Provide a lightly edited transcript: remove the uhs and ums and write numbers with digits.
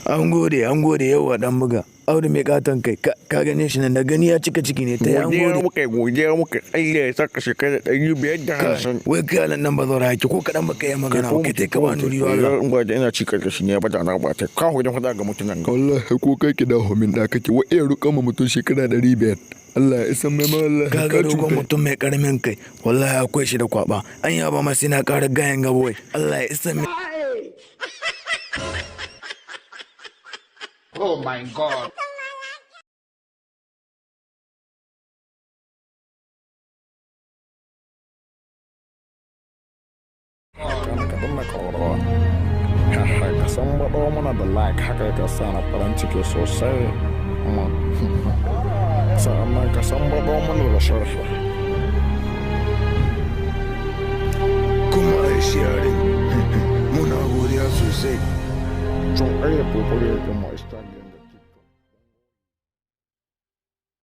An gode yawa dan buga. Audu mai katon kai ka gane shi nan da gani ya cika ciki ne ta an gode. Godiya muka Allah ya saka shekara 550. Wai kai nan ba zaura haki ko kadan baka yi magana ba kai tai ka ba nuri wala. In ba da ina ci karkashi ne ba da na ba ta ka hodan fada ga mutunan ga. Wallahi ko kai ki da homin da kake wa iya ruka ma mutun shekara 500. Allah ya san mai wallahi ka ga dogon mutum mai karamin kai wallahi akwai shi da kwaba an yaba masa ina ƙara gayan gabo Allah ya isa mai. Oh my God. Ka san baɗo mana da like haka ka sa na farin ciki sosai. Sa'annan ka san baɗo mana da sharfa. Kuma ai sharing muna godiya sosai. Tun ayyuka kokari ya kuma Instagram.